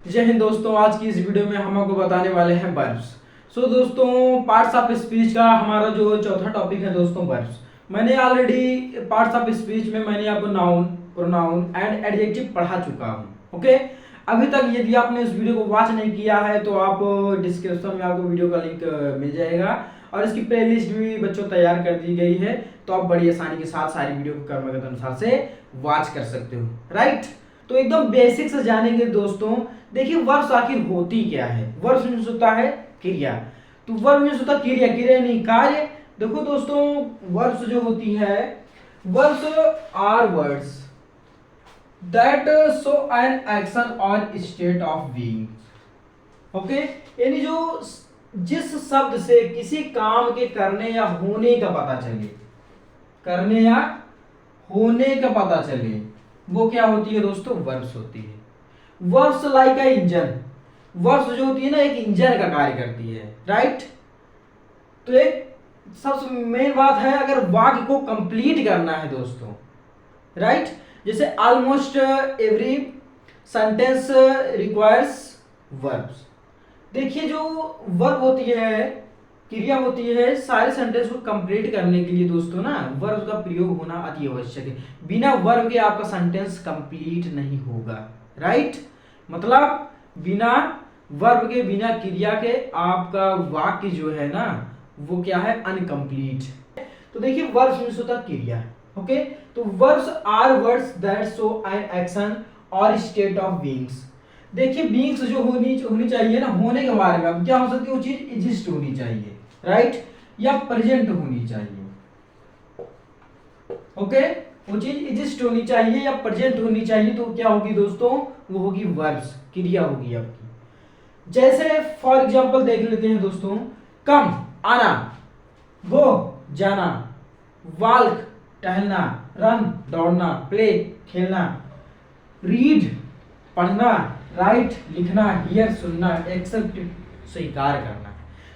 जय हिंद दोस्तों। आज की इस वीडियो में हम आपको बताने वाले हैं वर्ब्स। दोस्तों, पार्ट्स ऑफ स्पीच का हमारा जो चौथा टॉपिक है दोस्तों, वर्ब्स। मैंने ऑलरेडी पार्ट्स ऑफ स्पीच में मैंने आपको नाउन, प्रोनाउन एंड एडजेक्टिव पढ़ा चुका हूँ। ओके, अभी तक यदि आपने इस वीडियो को वॉच नहीं किया है तो आप डिस्क्रिप्शन में आपको वीडियो का लिंक मिल जाएगा और इसकी प्लेलिस्ट भी बच्चों तैयार कर दी गई है, तो आप बड़ी आसानी के साथ सारी वीडियो को क्रमबद्ध अनुसार से वॉच कर सकते हो। राइट, तो एकदम बेसिक से जानेंगे दोस्तों। देखिए, वर्ब्स आखिर होती क्या है। वर्ब्स मीन्स होता है क्रिया। तो वर्ब मीन्स होता है क्रिया, क्रिया नहीं कार्य। देखो दोस्तों, वर्ब्स जो होती है, verbs are words that show an action और स्टेट ऑफ बीइंग। ओके, यानी जो जिस शब्द से किसी काम के करने या होने का पता चले, करने या होने का पता चले, वो क्या होती है दोस्तों, वर्ब्स होती है। Verbs like a engine. Verbs जो होती है ना, एक इंजन का कार्य करती है। राइट, तो एक सबसे मेन बात है, अगर वाक्य को कंप्लीट करना है दोस्तों, राइट, जैसे almost every sentence requires verbs. देखिए, जो वर्ब होती है, क्रिया होती है, सारे सेंटेंस को कंप्लीट करने के लिए दोस्तों ना वर्ब का प्रयोग होना अति आवश्यक है। बिना वर्ब के आपका सेंटेंस कंप्लीट नहीं होगा। राइट, मतलब बिना वर्ब के, बिना क्रिया के आपका वाक्य जो है ना, वो क्या है, अनकंप्लीट। तो देखिए, वर्ब्स मींस होता क्रिया। ओके, तो verbs are words that show an action और स्टेट ऑफ बीइंग्स। देखिए, बीइंग्स जो होनी चाहिए ना, होने के बारे में, अब क्या हो सकती है, वो चीज एग्जिस्ट होनी चाहिए, राइट, या प्रेजेंट होनी चाहिए। ओके, वो चीज एग्जिस्ट होनी चाहिए या प्रेजेंट होनी चाहिए, तो क्या होगी दोस्तों, वो होगी वर्ब्स, क्रिया होगी आपकी। जैसे फॉर एग्जांपल देख लेते हैं दोस्तों, कम आना, गो जाना, वॉक टहलना, रन दौड़ना, प्ले खेलना, रीड पढ़ना, राइट लिखना, हियर सुनना, एक्सेप्ट स्वीकार करना।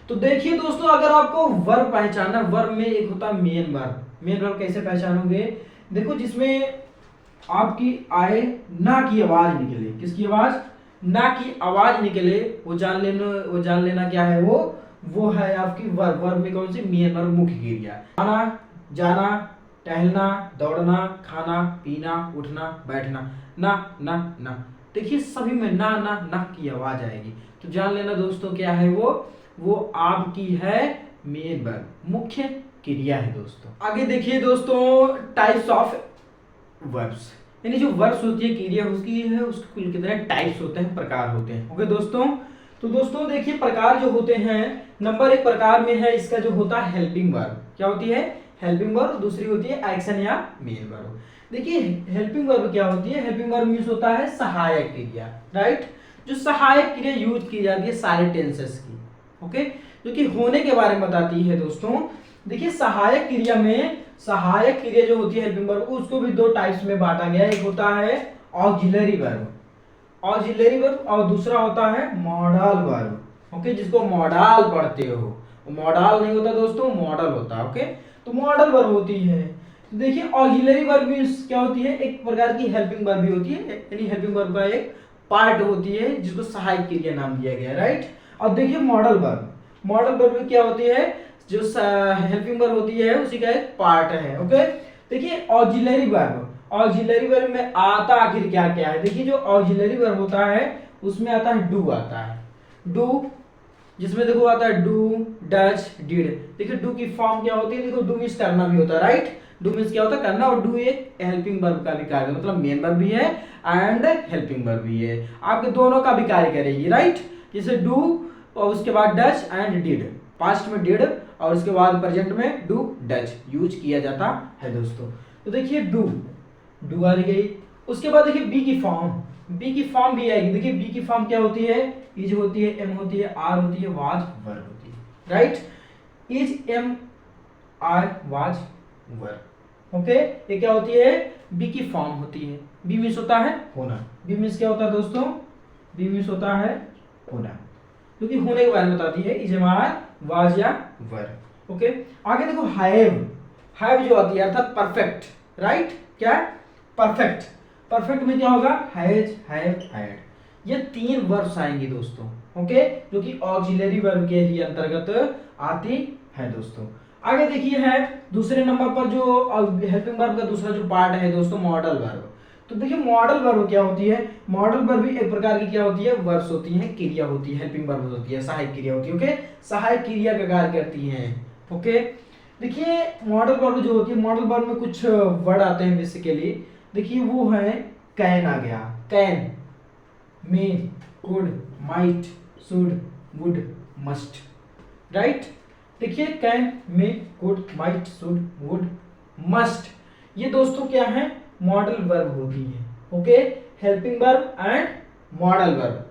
तो देखिए दोस्तों, अगर आपको वर्ब पहचानना, वर्ब में एक होता है मेन वर्ब। मेन वर्ब कैसे पहचानोगे, देखो, जिसमें आपकी आए ना की आवाज निकले, किसकी आवाज, ना की आवाज निकले, वो जान लेना क्या है, वो है आपकी वर्ब। वर्ब में कौन सी, मेन वर्ब, मुख्य क्रिया। आना जाना, टहलना, दौड़ना, खाना पीना, उठना, बैठना, ना ना ना। देखिए, सभी में ना ना ना की आवाज आएगी, तो जान लेना दोस्तों क्या है, वो आपकी है मेन वर्ब, मुख्य क्रिया है दोस्तों। आगे देखिए दोस्तों, टाइप्स ऑफ वर्ब्स, यानी जो वर्ब्स होती है, क्रिया उसकी है, उसके कुल कितने टाइप्स होते हैं, प्रकार होते हैं। ओके दोस्तों, तो दोस्तों देखिए, प्रकार जो होते हैं, नंबर एक प्रकार में है इसका जो होता है हेल्पिंग वर्ब। क्या होती है, हेल्पिंग वर्ब। दूसरी होती है एक्शन या मेन वर्ब। देखिए, हेल्पिंग वर्ब क्या होती है, हेल्पिंग वर्ब मींस होता है सहायक क्रिया। राइट, जो सहायक क्रिया यूज की जाती है सारे टेंसेस की। ओके, जो कि होने के बारे में बताती है दोस्तों। देखिए, सहायक क्रिया में, सहायक क्रिया जो होती है हेल्पिंग वर्ब, उसको भी दो टाइप्स में बांटा गया है। एक होता है ऑक्सिलरी वर्ब, ऑक्सिलरी वर्ब, और दूसरा होता है मॉडल वर्ब। ओके, जिसको मॉडल पढ़ते हो, मॉडल नहीं होता दोस्तों, मॉडल होता है। ओके, तो मॉडल वर्ब होती है। तो देखिए, ऑक्सिलरी वर्ब मींस क्या होती है, एक प्रकार की हेल्पिंग वर्ब भी होती है, यानी हेल्पिंग वर्ब का एक पार्ट होती है, जिसको सहायक क्रिया नाम दिया गया है। राइट, और देखिए मॉडल वर्ब, मॉडल वर्ब में क्या होती है, जो हेल्पिंग वर्ब होती है उसी का एक पार्ट है। ओके, देखिए ऑक्सिलरी वर्ब, ऑक्सिलरी वर्ब में आता आखिर क्या क्या है। देखिए, जो ऑक्सिलरी वर्ब होता है उसमें आता है डू, आता है डू, जिसमें देखो आता है डू, डच, डिड। देखिए, डू की फॉर्म क्या होती है, देखो, डू मींस करना भी होता है। राइट, डू मींस क्या होता है, करना, और डू एक हेल्पिंग वर्ब का भी कार्य, मतलब मेन वर्ब भी है एंड हेल्पिंग वर्ब भी है, आपके दोनों का भी कार्य करेगी। राइट, जैसे डू और उसके बाद डच एंड डिड, पास्ट में डिड और उसके बाद प्रेजेंट में डू डच यूज किया जाता है दोस्तों। तो देखिए, डू डू आ गई। उसके बाद देखिए बी की फॉर्म, बी की फॉर्म भी आएगी। देखिए, बी की फॉर्म क्या होती है, इज होती है, एम होती है, आर होती है, वाज वर्ब होती है। Right, is, am, are, was verb. Okay, ये क्या होती है, बी की फॉर्म होती है। बी मींस होता है होना। बी मींस क्या होता है दोस्तों, बी मींस होता है होना, क्योंकि होने के बारे में बताती है, इज, एम, आर, वाज या वर्ब। ओके, आगे देखो हैव, हैव जो आती है अर्थात परफेक्ट। राइट, क्या, परफेक्ट। परफेक्ट में क्या होगा, हैज, हैव, हैड। ये 3 वर्ब्स आएंगे दोस्तों, ओके, जो कि ऑक्सिलरी वर्ब के ही अंतर्गत आती है दोस्तों। आगे देखिए है दूसरे नंबर पर जो हेल्पिंग वर्ब का दूसरा जो पार्ट है दोस्तों, मॉडल वर्ब। तो देखिए मॉडल वर्ब क्या होती है, मॉडल वर्ब भी एक प्रकार की क्या होती है, वर्ब्स होती है, क्रिया होती है, हेल्पिंग वर्ब होती है, सहायक क्रिया होती है, ओके, सहायक क्रिया का कार्य करती है, ओके। देखिए मॉडल वर्ब जो होती है, मॉडल वर्ब में कुछ वर्ड आते हैं बेसिकली। देखिए वो है कैन आ गया, can, may, could, might, should, would, must, right. देखिए can, may, could, might, should, would, must, ये दोस्तों क्या है, मॉडल वर्ब होती है, okay, helping verb and model verb.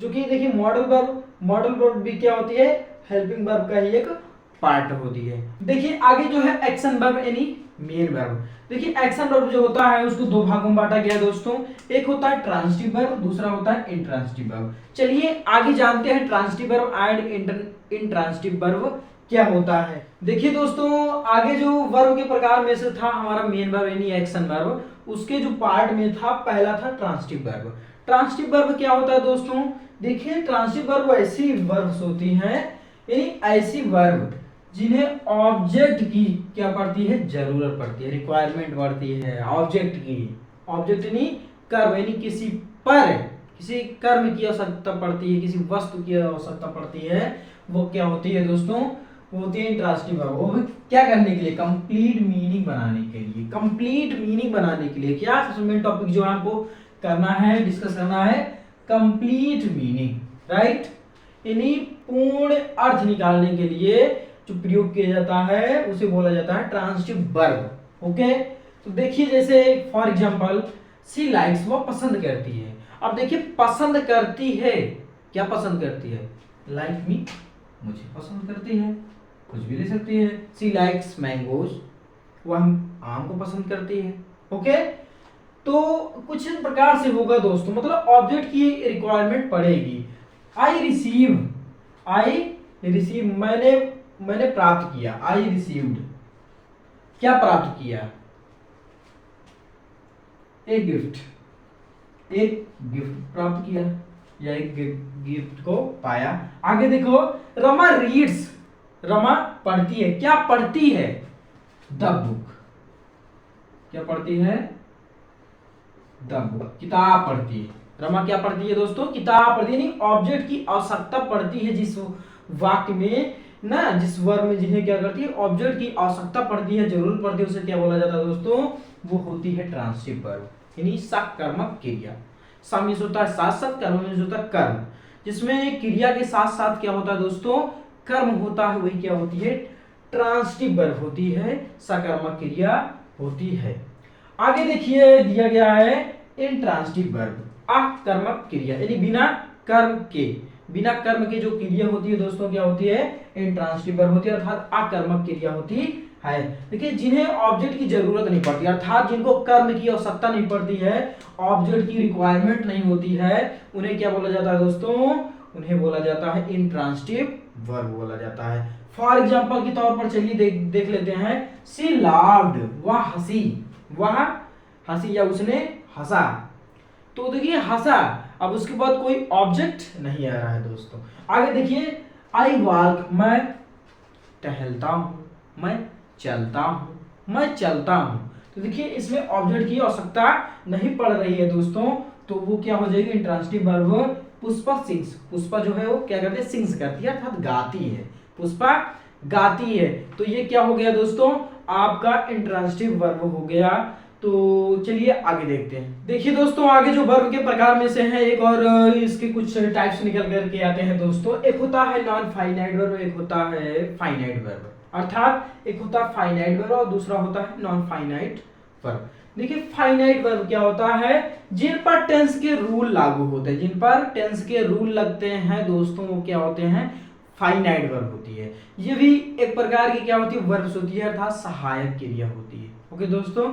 जो कि देखिए मॉडल वर्ब भी क्या होती है, हेल्पिंग वर्ब का ही एक पार्ट होती है। देखिए आगे जो है एक्शन वर्ब यानी मेन वर्ब। देखिए एक्शन वर्ब जो होता है उसको दो भागों में बांटा गया है दोस्तों, एक होता है ट्रांजिटिव वर्ब, दूसरा होता है इंट्रांजिटिव वर्ब। चलिए आगे जानते हैं transitive verb and intransitive verb क्या होता है। देखिए दोस्तों आगे जो वर्ब के प्रकार में से था हमारा मेन वर्ब यानी एक्शन वर्ब, उसके जो पार्ट में था पहला था ट्रांजिटिव वर्ब। ट्रांजिटिव वर्ब क्या होता है दोस्तों, देखिए ट्रांजिटिव वर्ब ऐसी वर्ब्स होती हैं यानी ऐसी वर्ब जिन्हें ऑब्जेक्ट की क्या पड़ती है, जरूरत पड़ती है, रिक्वायरमेंट पड़ती है ऑब्जेक्ट की। ऑब्जेक्ट यानी कर्म, यानी किसी कर्म की आवश्यकता पड़ती है, किसी वस्तु की आवश्यकता पड़ती है, वो क्या होती है दोस्तों, वो होती है इंट्रांजिटिव वर्ब। वो भी क्या करने के लिए, कंप्लीट मीनिंग बनाने के लिए, कंप्लीट मीनिंग बनाने के लिए। क्या सबसे मेन टॉपिक जो है आपको करना है, डिस्कस करना है, कंप्लीट मीनिंग, राइट, यानी पूर्ण अर्थ निकालने के लिए जो प्रयोग किया जाता है उसे बोला जाता है ट्रांजिटिव वर्ब, ओके। तो देखिए जैसे फॉर एग्जांपल सी लाइक्स, वो पसंद करती है। अब देखिए पसंद करती है, क्या पसंद करती है, लाइक मी, मुझे पसंद करती है, कुछ भी ले सकती है। सी लाइक्स मैंगोज, वह आम को पसंद करती है, ओके। तो कुछ इस प्रकार से होगा दोस्तों, मतलब ऑब्जेक्ट की रिक्वायरमेंट पड़ेगी। आई रिसीव, मैंने प्राप्त किया, आई रिसीव्ड, क्या प्राप्त किया, एक गिफ्ट प्राप्त किया या एक गिफ्ट को पाया। आगे देखो रमा रीड्स, रमा पढ़ती है, क्या पढ़ती है, द बुक, क्या पढ़ती है, द बुक, किताब पढ़ती है। रमा क्या पढ़ती है दोस्तों, किताब पढ़ती है, नहीं ऑब्जेक्ट की आवश्यकता पड़ती है जिस वाक्य में ना, जिस वर्ब में जिन्हें क्या करती है, ऑब्जेक्ट की आवश्यकता पड़ती है, जरूरत पड़ती है, उसे क्या बोला जाता है दोस्तों, वो होती है ट्रांजिटिव वर्ब यानी सकर्मक क्रिया। सम मींस होता है साथ साथ, कर्म मींस होता है कर्म, जिसमें क्रिया के साथ साथ क्या होता है दोस्तों, कर्म होता है, वही क्या होती है, ट्रांजिटिव वर्ब होती है, सकर्मक क्रिया होती है। आगे देखिए दिया गया है इंट्रांजिटिव वर्ब, अकर्मक क्रिया यानी बिना कर्म के जो क्रिया होती है दोस्तों क्या होती है, इंट्रांजिटिव वर्ब होती है, अर्थात अकर्मक क्रिया होती है। देखिए जिन्हें ऑब्जेक्ट की जरूरत नहीं पड़ती, अर्थात जिनको कर्म की आवश्यकता नहीं पड़ती है, ऑब्जेक्ट की रिक्वायरमेंट नहीं होती है, उन्हें क्या बोला जाता है दोस्तों, उन्हें बोला जाता है इंट्रांजिटिव वर्ब बोला जाता है। फॉर एग्जाम्पल के तौर पर चलिए देख लेते हैं, सी लाफ्ड, वह हंसी या उसने हंसा। तो देखिए हंसा, अब उसके बाद कोई ऑब्जेक्ट नहीं आ रहा है दोस्तों। आगे देखिए आई वॉक, मैं टहलता हूं, मैं चलता हूं। तो देखिए इसमें ऑब्जेक्ट की आवश्यकता नहीं पड़ रही है दोस्तों, तो वो क्या हो जाएगी intransitive verb. Pushpa sings, Pushpa जो है वो क्या करती है, सिंग्स करती है, अर्थात गाती है, पुष्पा गाती है। तो ये क्या हो गया दोस्तों, आपका इंट्रांजिटिव वर्ब हो गया। तो चलिए आगे देखते हैं। देखिए दोस्तों आगे जो वर्ब के प्रकार में से है एक और इसके कुछ टाइप्स निकल करके आते हैं दोस्तों। एक होता है नॉन फाइनाइट वर्ब, एक होता है फाइनाइट वर्ब, अर्थात एक होता है फाइनाइट वर्ब और दूसरा होता है नॉन फाइनाइट वर्ब। देखिए फाइनाइट वर्ब क्या होता है, जिन पर टेंस के रूल लागू होते हैं, जिन पर टेंस के रूल लगते हैं दोस्तों, वो क्या होते हैं, फाइनाइट वर्ब होती है। ये भी एक प्रकार की क्या होती है, वर्ब्स होती है, अर्थात सहायक क्रिया होती है। ओके दोस्तों,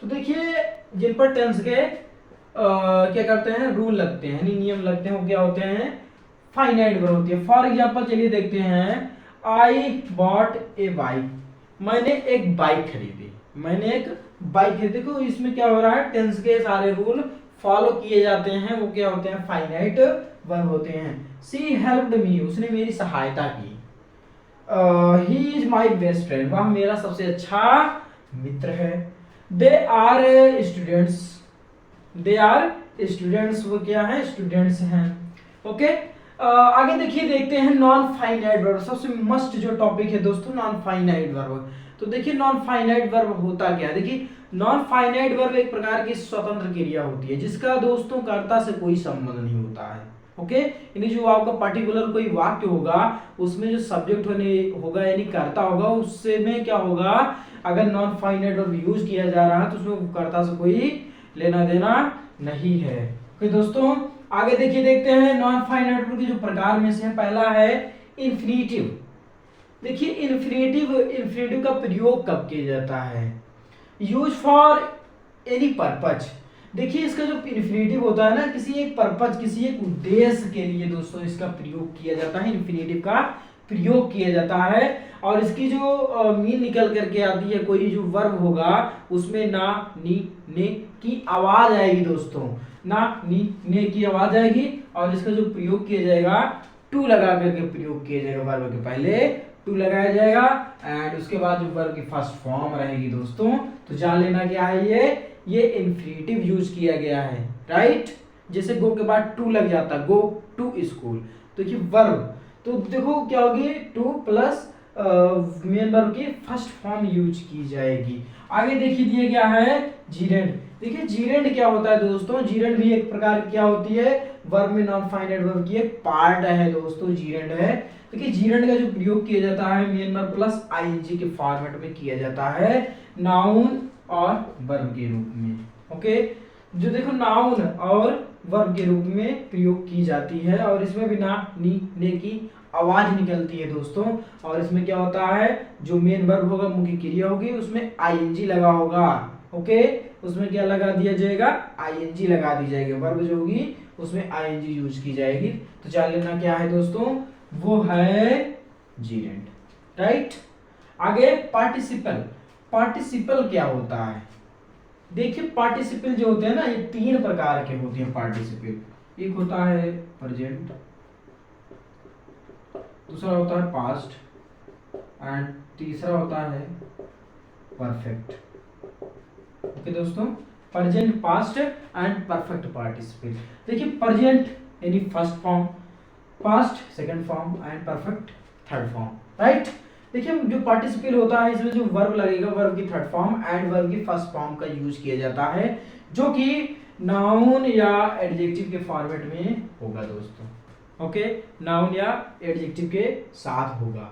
तो देखिए जिन पर टेंस के क्या करते हैं, रूल लगते हैं, नियम लगते हैं, वो क्या होते हैं, फाइनाइट वर्ब होती है। फॉर एग्जांपल चलिए देखते हैं, आई बॉट ए बाइक, मैंने एक बाइक खरीदी, देखो इसमें क्या हो रहा है, टेंस के सारे रूल फॉलो किए जाते हैं वो क्या होते हैं, फाइनाइट वर्ब होते हैं। सी हेल्प्ड मी, उसने मेरी सहायता की। He is my best friend, वह मेरा सबसे अच्छा मित्र है। They are students, they are students, वो क्या है, स्टूडेंट्स हैं। ओके आगे देखिए, देखते हैं नॉन फाइनाइट वर्ब, सबसे मस्ट जो टॉपिक है दोस्तों नॉन फाइनाइट वर्ब। तो देखिए नॉन फाइनाइट वर्ब होता क्या है, देखिए नॉन फाइनाइट वर्ब एक प्रकार की स्वतंत्र क्रिया होती है जिसका दोस्तों कर्ता से कोई संबंध नहीं होता है। ओके यानी जो आपका पर्टिकुलर कोई वाक्य होगा उसमें जो सब्जेक्ट होगा यानी कर्ता होगा, उससे में क्या होगा, अगर नॉन फाइनाइट वर्ब यूज किया जा रहा है तो उसमें कर्ता से कोई लेना देना नहीं है। ओके दोस्तों आगे देखिए, देखते हैं नॉन फाइनाइट वर्ब के जो प्रकार में से पहला है इंफिनिटिव। देखिए इंफिनिटिव का प्रयोग कब किया जाता है, यूज फॉर एनी पर्पज। देखिए इसका जो इन्फिनेटिव होता है ना, किसी एक पर्पज, किसी एक उद्देश्य के लिए दोस्तों इसका प्रयोग किया जाता है, इन्फिनेटिव का प्रयोग किया जाता है। और इसकी जो मीन निकल करके आती है, कोई जो वर्ब होगा उसमें ना नी ने की आवाज आएगी दोस्तों, ना नी ने की आवाज आएगी और इसका जो प्रयोग किया जाएगा टू लगा करके प्रयोग किया जाएगा, वर्ब के पहले टू लगाया जाएगा एंड उसके बाद जो वर्ब की फर्स्ट फॉर्म रहेगी दोस्तों, तो जान लेना क्या है, ये इन्फिनेटिव यूज किया गया है, राइट। जैसे गो के बाद टू लग जाता, गो टू स्कूल, तो ये वर्ब, तो देखो क्या होगी, टू प्लस मेन वर्ब की फर्स्ट फॉर्म यूज की जाएगी। आगे देखिए दिया गया है जीरेंड। देखिए जीरेंड क्या होता है दोस्तों, जीरेंड भी एक प्रकार की क्या होती है, वर्ब में नॉन फाइनाइट वर्ब की एक पार्ट है दोस्तों, जीरेंड है। देखिए जीरेंड का जो प्रयोग किया जाता है मेन वर्ब प्लस आईएनजी के फॉर्मेट में किया जाता है नाउन और वर्ब के रूप में। ओके जो देखो नाउन और वर्ब के रूप में प्रयोग की जाती है और इसमें भी ना नी ने की आवाज निकलती है दोस्तों। और इसमें क्या होता है, जो मेन वर्ब होगा, मुख्य क्रिया होगी, उसमें आईएनजी लगा होगा। ओके उसमें क्या लगा दिया जाएगा, आईएनजी लगा दी जाएगी, वर्ब जो होगी उसमें आईएनजी यूज की जाएगी। तो जान लेना क्या है दोस्तों, वो है जीरेंड, राइट। आगे पार्टिसिपल। पार्टिसिपल क्या होता है, देखिए पार्टिसिपल जो होते हैं ना, ये तीन प्रकार के होते हैं पार्टिसिपल। एक होता है प्रेजेंट, दूसरा होता है पास्ट एंड तीसरा होता है परफेक्ट। ओके दोस्तों, present, past and perfect participle. देखिए प्रेजेंट यानी first form, past second form and perfect third form, right. देखिए जो पार्टिसिपल होता है इसमें जो वर्ब लगेगा, वर्ब की थर्ड फॉर्म एंड वर्ब की फर्स्ट फॉर्म का यूज किया जाता है, जो कि नाउन या एडजेक्टिव के फॉर्मेट में होगा दोस्तों। ओके नाउन या एडजेक्टिव के साथ होगा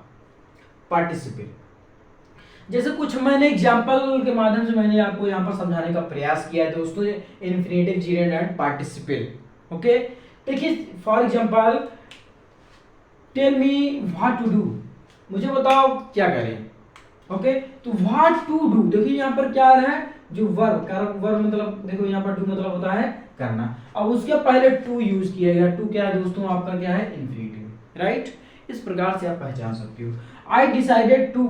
पार्टिसिपल। जैसे कुछ मैंने एग्जांपल के माध्यम से मैंने आपको यहाँ पर समझाने का प्रयास किया है दोस्तों, infinitive, gerund and participle. Okay देखिए for example, tell me what to do, मुझे बताओ क्या करें। ओके तो व्हाट टू डू, देखिए यहाँ पर क्या है, जो वर्ब, वर्ब मतलब देखो यहाँ पर डू मतलब होता है करना, अब उसके पहले टू यूज किया गया, टू क्या है दोस्तों, आपका क्या है, इन्फिनेटिव, राइट। इस प्रकार से आप पहचान सकते हो। I decided to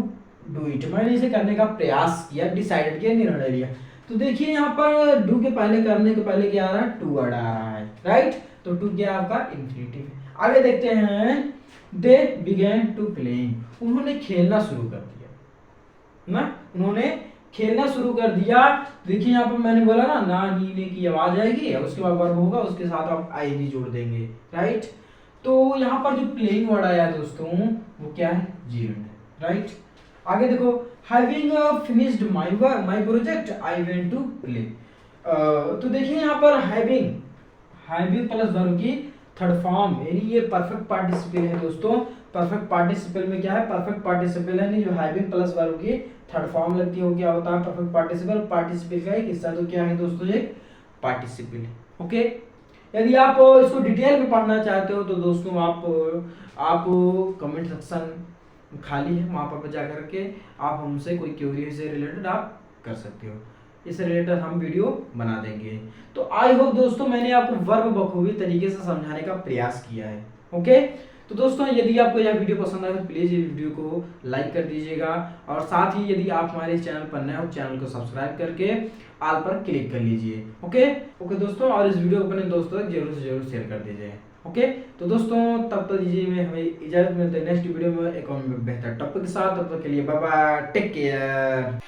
do it, मैंने इसे करने का प्रयास किया, डिसाइडेड किया, निर्णय लिया। तो देखिए यहाँ पर डू के पहले, करने के पहले क्या आ रहा है, टू वर्ड आ रहा है, राइट। तो टू क्या आपका इन्फिनेटिव है। आगे देखते हैं, दे बिगेन टू प्लेइंग, उन्होंने खेलना शुरू कर दिया ना, उन्होंने खेलना शुरू कर दिया। देखिए यहाँ पर मैंने बोला ना ही ने की आवाज आएगी और उसके बाद वर्ब होगा, उसके साथ आप आईएनजी जोड़ देंगे, राइट। तो यहाँ पर जो प्लेइंग वर्ड आया दोस्तों वो क्या है, जीरेंड, राइट। आगे देखो, having finished my project I went to play. तो देखिए यहाँ पर हैविंग प्लस वर्ब की थर्ड फॉर्म, यानी ये परफेक्ट पार्टिसिपल है दोस्तों। परफेक्ट पार्टिसिपल में क्या है, परफेक्ट पार्टिसिपल है जो हैविंग प्लस वर्ब की थर्ड फॉर्म लगती है, वो क्या होता है, परफेक्ट पार्टिसिपल। पार्टिसिपल का एक हिस्सा तो क्या है दोस्तों, ये पार्टिसिपल। ओके यदि आप इसको डिटेल में पढ़ना चाहते हो तो दोस्तों आप कमेंट सेक्शन खाली है, वहां पर जा करके आप हमसे कोई क्वेरी से रिलेटेड आप कर सकते हो, इससे रिलेटेड हम वीडियो बना देंगे। तो आई होप दोस्तों मैंने आपको वर्ब बखूबी तरीके से समझाने का प्रयास किया है। ओके तो दोस्तों यदि आपको यह वीडियो पसंद आए तो प्लीज़ इस वीडियो को लाइक कर दीजिएगा, और साथ ही यदि आप हमारे चैनल पर नए हो चैनल को सब्सक्राइब करके ऑल पर क्लिक कर लीजिए। ओके दोस्तों, और इस वीडियो को अपने दोस्तों तक जरूर से जरूर शेयर कर दीजिए। ओके तो दोस्तों तब तक दीजिए मैं हमें इजाजत, मिलते हैं नेक्स्ट वीडियो में एक और बेहतर टॉपिक के साथ। तब तक के लिए बाय बाय, टेक केयर।